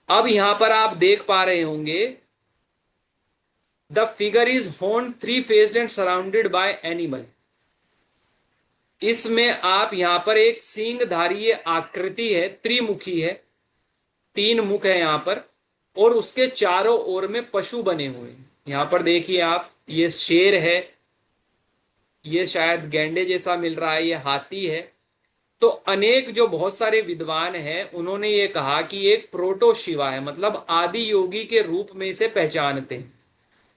अब यहां पर आप देख पा रहे होंगे the figure is horn, three faced and surrounded by animal. इसमें आप यहां पर एक सींगधारी आकृति है, त्रिमुखी है, तीन मुख है यहां पर, और उसके चारों ओर में पशु बने हुए हैं। यहां पर देखिए आप, ये शेर है, ये शायद गैंडे जैसा मिल रहा है, ये हाथी है। तो अनेक जो बहुत सारे विद्वान हैं उन्होंने ये कहा कि एक प्रोटो शिवा है, मतलब आदि योगी के रूप में इसे पहचानते हैं।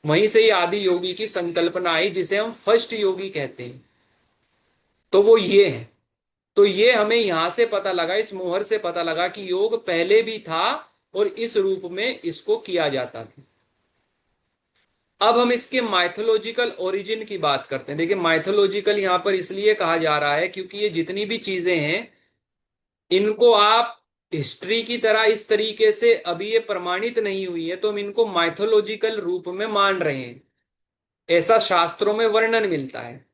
वहीं से ही आदि योगी की संकल्पना आई जिसे हम फर्स्ट योगी कहते हैं। तो वो ये है। तो ये हमें यहां से पता लगा, इस मोहर से पता लगा कि योग पहले भी था और इस रूप में इसको किया जाता था। अब हम इसके माइथोलॉजिकल ओरिजिन की बात करते हैं। देखिए माइथोलॉजिकल यहां पर इसलिए कहा जा रहा है क्योंकि ये जितनी भी चीजें हैं इनको आप हिस्ट्री की तरह इस तरीके से अभी ये प्रमाणित नहीं हुई है, तो हम इनको माइथोलॉजिकल रूप में मान रहे हैं। ऐसा शास्त्रों में वर्णन मिलता है।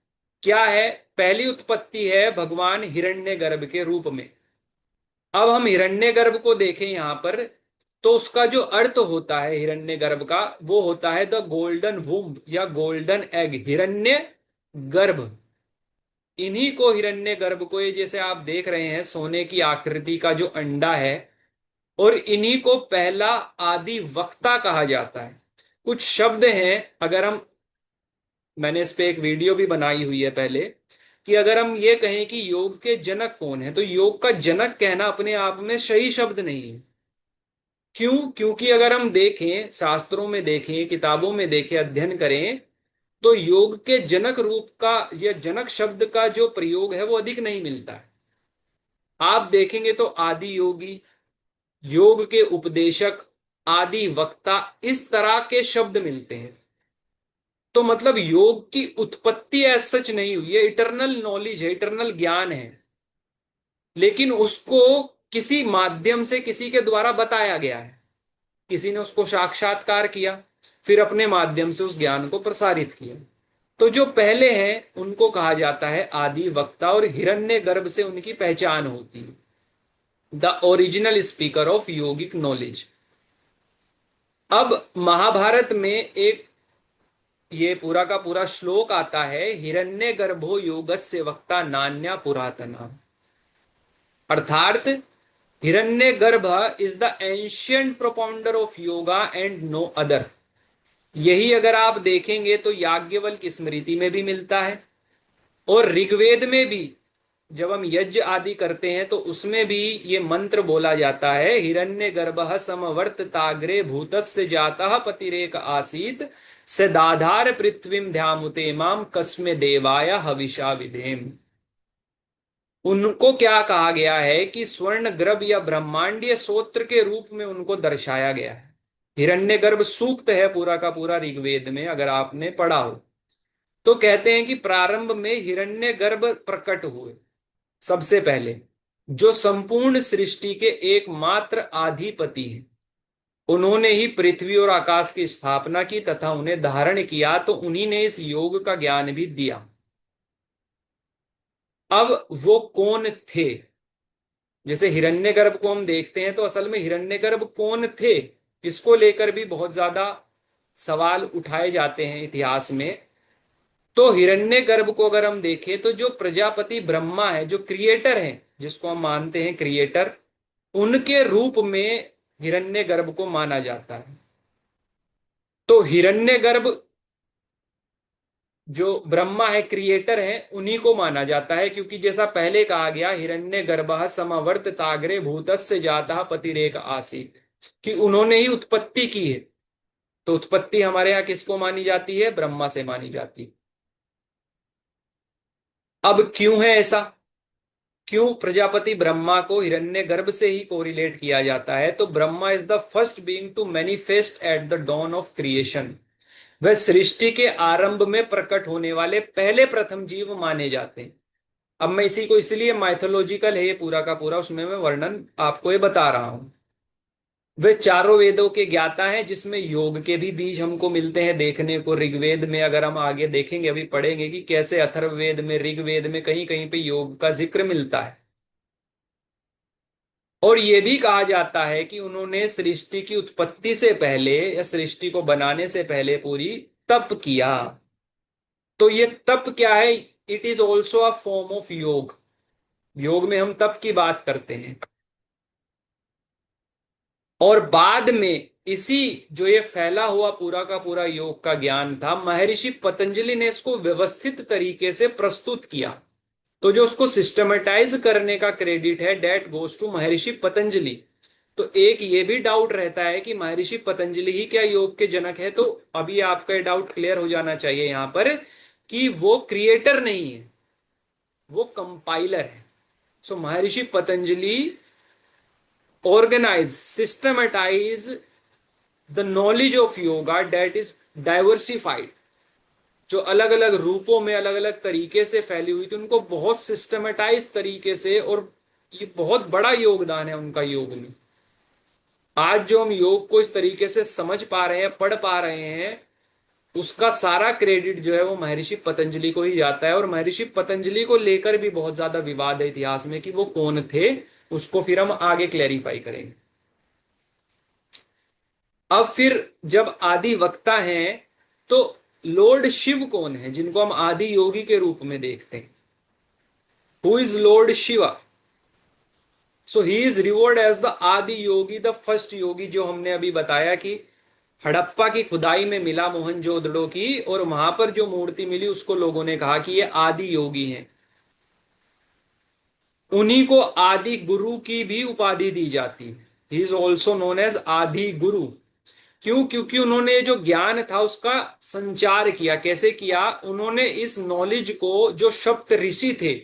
क्या है? पहली उत्पत्ति है भगवान हिरण्यगर्भ के रूप में। अब हम हिरण्यगर्भ को देखें यहां पर, तो उसका जो अर्थ होता है हिरण्यगर्भ का, वो होता है द गोल्डन वुम्ब या गोल्डन एग, हिरण्य गर्भ। इन्हीं को हिरण्यगर्भ को, ये जैसे आप देख रहे हैं सोने की आकृति का जो अंडा है, और इन्हीं को पहला आदि वक्ता कहा जाता है। कुछ शब्द हैं, अगर हम, मैंने इस पे एक वीडियो भी बनाई हुई है पहले, कि अगर हम ये कहें कि योग के जनक कौन है, तो योग का जनक कहना अपने आप में सही शब्द नहीं है। क्यों? क्योंकि अगर हम देखें शास्त्रों में, देखें किताबों में, देखें अध्ययन करें, तो योग के जनक रूप का या जनक शब्द का जो प्रयोग है वो अधिक नहीं मिलता है। आप देखेंगे तो आदि योगी, योग के उपदेशक, आदि वक्ता, इस तरह के शब्द मिलते हैं। तो मतलब योग की उत्पत्ति एज सच नहीं हुई है, इटरनल नॉलेज है, इटरनल ज्ञान है, लेकिन उसको किसी माध्यम से किसी के द्वारा बताया गया है। किसी ने उसको साक्षात्कार किया, फिर अपने माध्यम से उस ज्ञान को प्रसारित किया। तो जो पहले हैं उनको कहा जाता है आदि वक्ता, और हिरण्य गर्भ से उनकी पहचान होती है, the original speaker of yogic knowledge. अब महाभारत में एक ये पूरा का पूरा श्लोक आता है, हिरण्य गर्भो योगस्य वक्ता नान्या पुरातना। अर्थात Hiranyagarbha is the ancient propounder of yoga and no other. यही अगर आप देखेंगे तो याज्ञवल्क्य स्मृति में भी मिलता है, और ऋग्वेद में भी जब हम यज्ञ आदि करते हैं तो उसमें भी ये मंत्र बोला जाता है, हिरण्य गर्भः समवर्तताग्रे भूतस्य जातः पतिरेक आसीत सदाधार पृथ्वीम ध्यामुते माम कस्मे देवाय हविषा विधेम। उनको क्या कहा गया है कि स्वर्ण गर्भ या ब्रह्मांडीय सोत्र के रूप में उनको दर्शाया गया है। हिरण्यगर्भ सूक्त है पूरा का पूरा ऋग्वेद में, अगर आपने पढ़ा हो तो कहते हैं कि प्रारंभ में हिरण्यगर्भ प्रकट हुए सबसे पहले, जो संपूर्ण सृष्टि के एकमात्र आधिपति हैं। उन्होंने ही पृथ्वी और आकाश की स्थापना की तथा उन्हें धारण किया, तो उन्हीं ने इस योग का ज्ञान भी दिया। अब वो कौन थे? जैसे हिरण्यगर्भ को हम देखते हैं तो असल में हिरण्यगर्भ कौन थे, इसको लेकर भी बहुत ज्यादा सवाल उठाए जाते हैं इतिहास में। तो हिरण्यगर्भ को अगर हम देखें तो जो प्रजापति ब्रह्मा है, जो क्रिएटर है, जिसको हम मानते हैं क्रिएटर, उनके रूप में हिरण्यगर्भ को माना जाता है। तो हिरण्यगर्भ जो ब्रह्मा है, क्रिएटर है, उन्हीं को माना जाता है, क्योंकि जैसा पहले कहा गया, हिरण्यगर्भः समवर्तताग्रे भूतस्य जातः पतिरेक आसीत, कि उन्होंने ही उत्पत्ति की है। तो उत्पत्ति हमारे यहाँ किसको मानी जाती है? ब्रह्मा से मानी जाती है। अब क्यों है ऐसा? क्यों प्रजापति ब्रह्मा को हिरण्यगर्भ से ही कोरिलेट किया जाता है? तो Brahma is the first being to manifest at the dawn of creation. वह सृष्टि के आरंभ में प्रकट होने वाले पहले प्रथम जीव माने जाते हैं। अब मैं इसी को, इसलिए माइथोलॉजिकल है ये पूरा का पूरा, उसमें मैं वर्णन आपको ये बता रहा हूं। वे चारों वेदों के ज्ञाता हैं, जिसमें योग के भी बीज हमको मिलते हैं देखने को। ऋग्वेद में अगर हम आगे देखेंगे, अभी पढ़ेंगे कि कैसे अथर्ववेद में, ऋग्वेद में कहीं कहीं पे योग का जिक्र मिलता है। और ये भी कहा जाता है कि उन्होंने सृष्टि की उत्पत्ति से पहले या सृष्टि को बनाने से पहले पूरी तप किया। तो ये तप क्या है? It is also a form of योग। योग में हम तप की बात करते हैं। और बाद में इसी, जो ये फैला हुआ पूरा का पूरा योग का ज्ञान था, महर्षि पतंजलि ने इसको व्यवस्थित तरीके से प्रस्तुत किया। तो जो उसको सिस्टमेटाइज करने का क्रेडिट है, डेट गोज टू महर्षि पतंजलि। तो एक ये भी डाउट रहता है कि महर्षि पतंजलि ही क्या योग के जनक है? तो अभी आपका ये डाउट क्लियर हो जाना चाहिए यहां पर कि वो क्रिएटर नहीं है, वो कंपाइलर है। सो महर्षि Patanjali organize, systematize the knowledge of yoga that is diversified, जो अलग अलग रूपों में अलग अलग तरीके से फैली हुई थी, उनको बहुत सिस्टमेटाइज तरीके से, और ये बहुत बड़ा योगदान है उनका योग में। आज जो हम योग को इस तरीके से समझ पा रहे हैं, पढ़ पा रहे हैं, उसका सारा क्रेडिट जो है वो महर्षि पतंजलि को ही जाता है। और महर्षि पतंजलि को लेकर भी बहुत ज्यादा विवाद है इतिहास में कि वो कौन थे, उसको फिर हम आगे क्लैरिफाई करेंगे। अब फिर जब आदि वक्ता हैं, तो लॉर्ड शिव कौन है, जिनको हम आदि योगी के रूप में देखते हैं? Who is Lord Shiva? So he is revered as the Adiyogi, the first योगी, जो हमने अभी बताया कि हड़प्पा की खुदाई में मिला मोहनजोदड़ो की, और वहां पर जो मूर्ति मिली उसको लोगों ने कहा कि ये आदि योगी हैं। उन्हीं को आदि गुरु की भी उपाधि दी जाती है। He is also known as Adi Guru. क्यों? क्योंकि उन्होंने जो ज्ञान था उसका संचार किया। कैसे किया? उन्होंने इस नॉलेज को, जो सप्त ऋषि थे,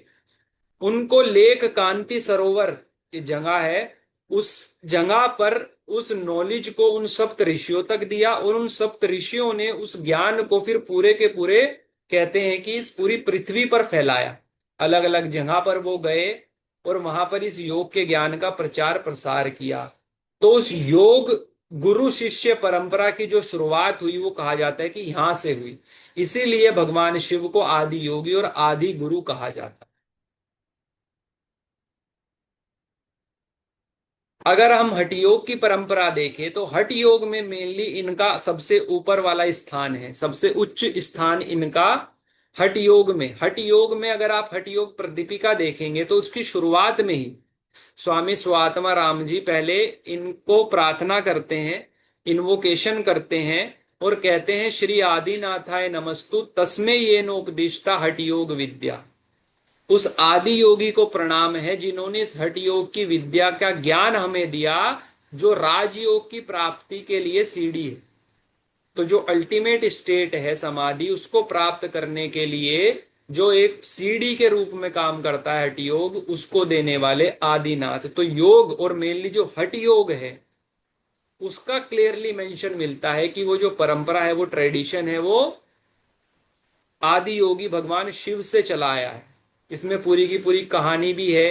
उनको लेक कांति सरोवर की जगह है, उस जगह पर उस नॉलेज को उन सप्त ऋषियों तक दिया, और उन सप्त ऋषियों ने उस ज्ञान को फिर पूरे के पूरे, कहते हैं कि इस पूरी पृथ्वी पर फैलाया। अलग अलग जगह पर वो गए और वहां पर इस योग के ज्ञान का प्रचार प्रसार किया। तो उस योग गुरु शिष्य परंपरा की जो शुरुआत हुई, वो कहा जाता है कि यहां से हुई। इसीलिए भगवान शिव को आदि योगी और आदि गुरु कहा जाता है। अगर हम हठ योग की परंपरा देखें तो हठ योग में मेनली इनका सबसे ऊपर वाला स्थान है, सबसे उच्च स्थान इनका हठ योग में। हठ योग में अगर आप हठ योग प्रदीपिका देखेंगे तो उसकी शुरुआत में ही स्वामी स्वात्मा राम जी पहले इनको प्रार्थना करते हैं, इन्वोकेशन करते हैं, और कहते हैं श्री आदिनाथाय नमस्तु तस्मे ये नोपदिष्टा हठ योग विद्या। उस आदि योगी को प्रणाम है जिन्होंने इस हठ योग की विद्या का ज्ञान हमें दिया, जो राजयोग की प्राप्ति के लिए सीढ़ी है। तो जो अल्टीमेट स्टेट है समाधि, उसको प्राप्त करने के लिए जो एक सीढ़ी के रूप में काम करता है हठ योग, उसको देने वाले आदिनाथ। तो योग और मेनली जो हठ योग है उसका क्लियरली मेंशन मिलता है कि वो जो परंपरा है, वो ट्रेडिशन है, वो आदि योगी भगवान शिव से चला आया है। इसमें पूरी की पूरी कहानी भी है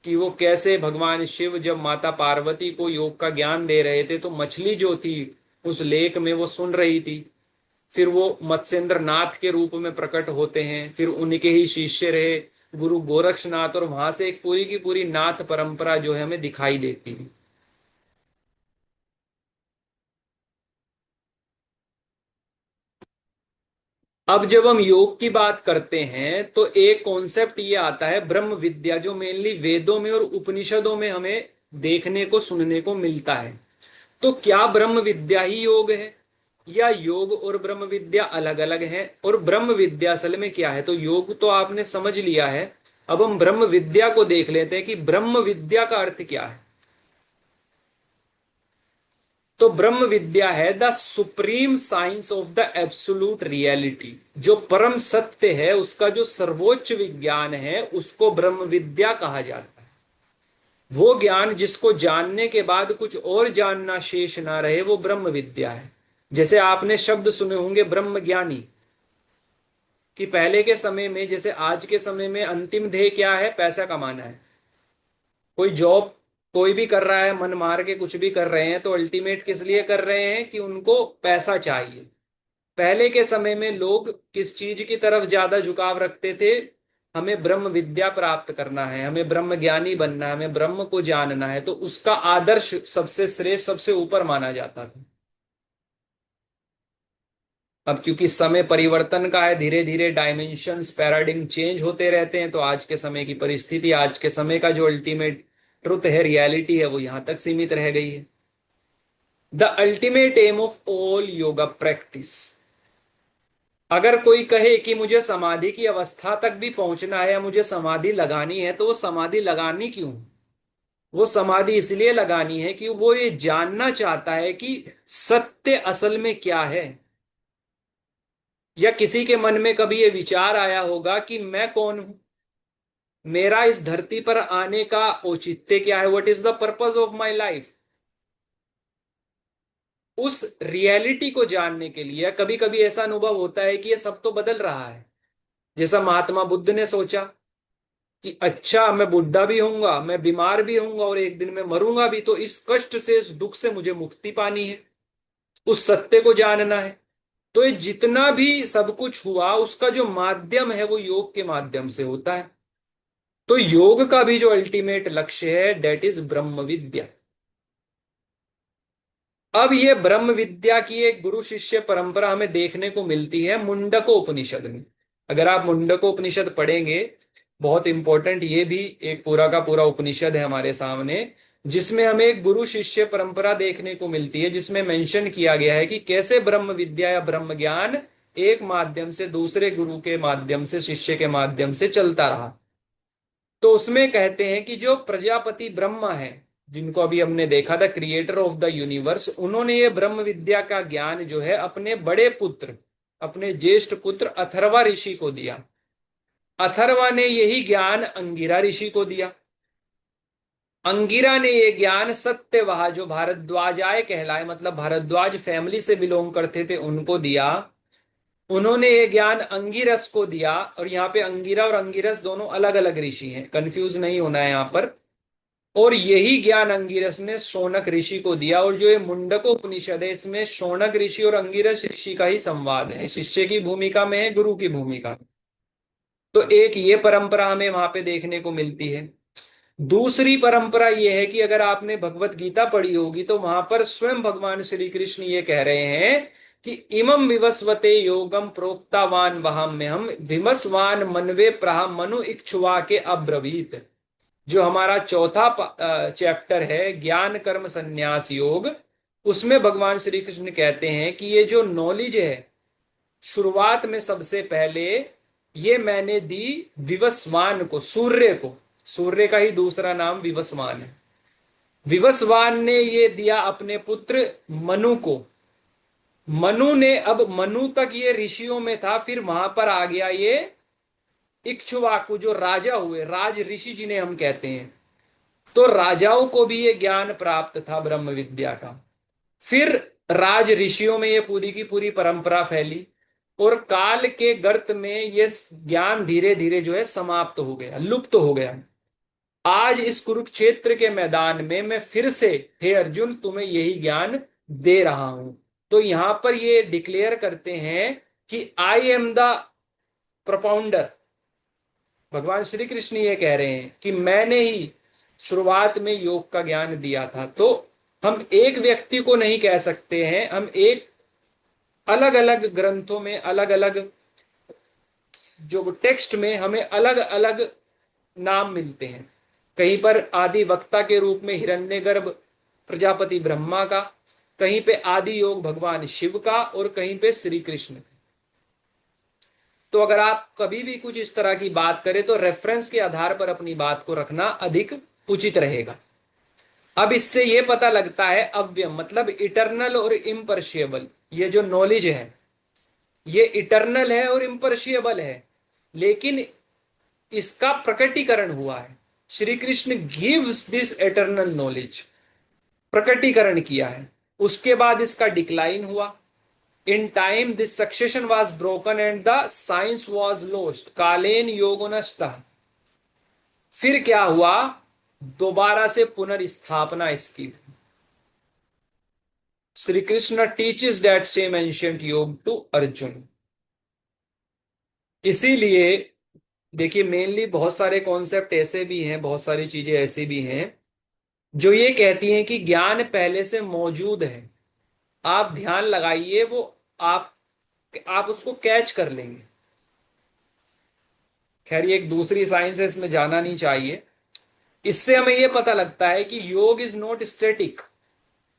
कि वो कैसे भगवान शिव जब माता पार्वती को योग का ज्ञान दे रहे थे तो मछली जो थी उस लेक में वो सुन रही थी। फिर वो मत्स्येंद्र नाथ के रूप में प्रकट होते हैं, फिर उनके ही शिष्य रहे गुरु गोरक्षनाथ, और वहां से एक पूरी की पूरी नाथ परंपरा जो है हमें दिखाई देती है। अब जब हम योग की बात करते हैं तो एक कॉन्सेप्ट ये आता है ब्रह्म विद्या, जो मेनली वेदों में और उपनिषदों में हमें देखने को सुनने को मिलता है। तो क्या ब्रह्म विद्या ही योग है, या योग और ब्रह्म विद्या अलग अलग है? और ब्रह्म विद्या असल में क्या है? तो योग तो आपने समझ लिया है, अब हम ब्रह्म विद्या को देख लेते हैं कि ब्रह्म विद्या का अर्थ क्या है। तो ब्रह्म विद्या है the supreme science of the absolute reality. जो परम सत्य है, उसका जो सर्वोच्च विज्ञान है, उसको ब्रह्म विद्या कहा जाता है। वो ज्ञान जिसको जानने के बाद कुछ और जानना शेष ना रहे, वो ब्रह्म विद्या है। जैसे आपने शब्द सुने होंगे ब्रह्म ज्ञानी, कि पहले के समय में जैसे आज के समय में अंतिम ध्येय क्या है? पैसा कमाना है। कोई जॉब कोई भी कर रहा है, मन मार के कुछ भी कर रहे हैं, तो अल्टीमेट किस लिए कर रहे हैं? कि उनको पैसा चाहिए। पहले के समय में लोग किस चीज की तरफ ज्यादा झुकाव रखते थे? हमें ब्रह्म विद्या प्राप्त करना है, हमें ब्रह्म ज्ञानी बनना है, हमें ब्रह्म को जानना है, तो उसका आदर्श सबसे श्रेष्ठ, सबसे ऊपर माना जाता था। अब क्योंकि समय परिवर्तन का है, धीरे धीरे डायमेंशंस पैराडिग्म चेंज होते रहते हैं, तो आज के समय की परिस्थिति, आज के समय का जो अल्टीमेट ट्रुथ है, रियलिटी है, वो यहां तक सीमित रह गई है। The ultimate aim of all yoga practice. अगर कोई कहे कि मुझे समाधि की अवस्था तक भी पहुंचना है या मुझे समाधि लगानी है, तो वो समाधि लगानी क्यों? वो समाधि इसलिए लगानी है कि वो ये जानना चाहता है कि सत्य असल में क्या है। या किसी के मन में कभी ये विचार आया होगा कि मैं कौन हूं, मेरा इस धरती पर आने का औचित्य क्या है, what is the purpose of my life. उस रियलिटी को जानने के लिए कभी कभी ऐसा अनुभव होता है कि ये सब तो बदल रहा है। जैसा महात्मा बुद्ध ने सोचा कि अच्छा, मैं बुढ़ा भी होऊंगा, मैं बीमार भी होऊंगा और एक दिन मैं मरूंगा भी, तो इस कष्ट से, इस दुख से मुझे मुक्ति पानी है, उस सत्य को जानना है। तो ये जितना भी सब कुछ हुआ, उसका जो माध्यम है वो योग के माध्यम से होता है। तो योग का भी जो अल्टीमेट लक्ष्य है, डेट इज ब्रह्म विद्या। अब ये ब्रह्म विद्या की एक गुरु शिष्य परंपरा हमें देखने को मिलती है मुंडको उपनिषद में। अगर आप मुंडको उपनिषद पढ़ेंगे, बहुत इंपॉर्टेंट, ये भी एक पूरा का पूरा उपनिषद है हमारे सामने, जिसमें हमें एक गुरु शिष्य परंपरा देखने को मिलती है, जिसमें मेंशन किया गया है कि कैसे ब्रह्म विद्या या ब्रह्म ज्ञान एक माध्यम से दूसरे गुरु के माध्यम से, शिष्य के माध्यम से चलता रहा। तो उसमें कहते हैं कि जो प्रजापति ब्रह्मा है, जिनको अभी हमने देखा था क्रिएटर ऑफ द यूनिवर्स, उन्होंने ये ब्रह्म विद्या का ज्ञान जो है अपने बड़े पुत्र, अपने ज्येष्ठ पुत्र अथर्वा ऋषि को दिया। अथर्वा ने यही ज्ञान अंगिरा ऋषि को दिया। अंगिरा ने ये ज्ञान सत्यवाह, जो भारद्वाजाए कहलाए, मतलब भारद्वाज फैमिली से बिलोंग करते थे, उनको दिया। उन्होंने ये ज्ञान अंगिरस को दिया। और यहाँ पे अंगिरा और अंगिरस दोनों अलग अलग ऋषि हैं, कंफ्यूज नहीं होना है यहाँ पर। और यही ज्ञान अंगिरस ने शौनक ऋषि को दिया। और जो ये मुंडको उपनिषद है, इसमें शौनक ऋषि और अंगिरस ऋषि का ही संवाद है, शिष्य की भूमिका में है, गुरु की भूमिका में। तो एक ये परंपरा हमें वहां पे देखने को मिलती है। दूसरी परंपरा यह है कि अगर आपने भगवत गीता पढ़ी होगी, तो वहां पर स्वयं भगवान श्री कृष्ण ये कह रहे हैं कि इमं विवस्वते योगम प्रोक्तावान वहाम में हम विमस्वान मनवे प्रहा मनु इक्ष्वा के अब्रवीत। जो हमारा चौथा चैप्टर है, ज्ञान कर्म संन्यास योग, उसमें भगवान श्री कृष्ण कहते हैं कि ये जो नॉलेज है, शुरुआत में सबसे पहले ये मैंने दी विवस्वान को, सूर्य को। सूर्य का ही दूसरा नाम विवस्वान है। विवस्वान ने ये दिया अपने पुत्र मनु को। मनु ने, अब मनु तक ये ऋषियों में था, फिर वहां पर आ गया ये इक्ष्वाकु जो राजा हुए, राज ऋषि जिन्हें हम कहते हैं। तो राजाओं को भी ये ज्ञान प्राप्त था ब्रह्म विद्या का। फिर राज ऋषियों में ये पूरी की पूरी परंपरा फैली, और काल के गर्त में ये ज्ञान धीरे धीरे जो है समाप्त हो गया, लुप्त हो गया। आज इस कुरुक्षेत्र के मैदान में मैं फिर से, हे अर्जुन, तुम्हें यही ज्ञान दे रहा हूं। तो यहां पर ये डिक्लेयर करते हैं कि आई एम द प्रोपाउंडर। भगवान श्री कृष्ण ये कह रहे हैं कि मैंने ही शुरुआत में योग का ज्ञान दिया था। तो हम एक व्यक्ति को नहीं कह सकते हैं, हम एक अलग अलग ग्रंथों में, अलग अलग जो टेक्स्ट में हमें अलग अलग नाम मिलते हैं। कहीं पर आदि वक्ता के रूप में हिरण्यगर्भ प्रजापति ब्रह्मा का, कहीं पे आदि योग भगवान शिव का, और कहीं पे श्री कृष्ण। तो अगर आप कभी भी कुछ इस तरह की बात करें तो रेफरेंस के आधार पर अपनी बात को रखना अधिक उचित रहेगा। अब इससे यह पता लगता है अव्यय मतलब इटरनल और इम्पर्शियबल, ये जो नॉलेज है ये इटरनल है और इम्पर्शियबल है, लेकिन इसका प्रकटीकरण हुआ है। Shri Krishna gives this eternal knowledge, प्रकटीकरण किया है। उसके बाद इसका डिक्लाइन हुआ। In time this succession was broken and the science was lost, कालेन योगो नष्टः। फिर क्या हुआ, दोबारा से पुनर्स्थापना इसकी। Shri Krishna teaches that same ancient योग टू अर्जुन। इसीलिए देखिए, मेनली बहुत सारे कॉन्सेप्ट ऐसे भी हैं, बहुत सारी चीजें ऐसी भी हैं जो ये कहती हैं कि ज्ञान पहले से मौजूद है। आप ध्यान लगाइए, वो आप उसको कैच कर लेंगे। खैर ये एक दूसरी साइंस है, इसमें जाना नहीं चाहिए। इससे हमें यह पता लगता है कि योग is not static,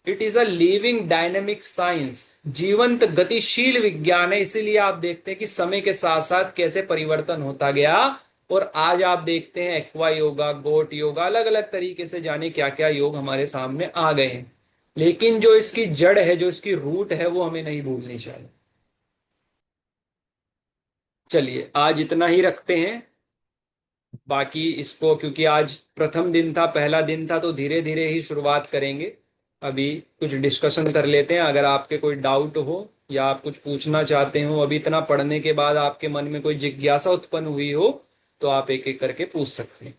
it is a living dynamic science, जीवंत गतिशील विज्ञान है। इसीलिए आप देखते हैं कि समय के साथ साथ कैसे परिवर्तन होता गया, और आज आप देखते हैं एक्वा योगा, गोट योगा, अलग अलग तरीके से जाने क्या क्या योग हमारे सामने आ गए हैं। लेकिन जो इसकी जड़ है, जो इसकी रूट है, वो हमें नहीं भूलनी चाहिए। चलिए आज इतना ही रखते हैं। बाकी इसको, क्योंकि आज प्रथम दिन था, पहला दिन था, तो धीरे धीरे ही शुरुआत करेंगे। अभी कुछ डिस्कशन कर लेते हैं। अगर आपके कोई डाउट हो या आप कुछ पूछना चाहते हो, अभी इतना पढ़ने के बाद आपके मन में कोई जिज्ञासा उत्पन्न हुई हो, तो आप एक एक करके पूछ सकते हैं।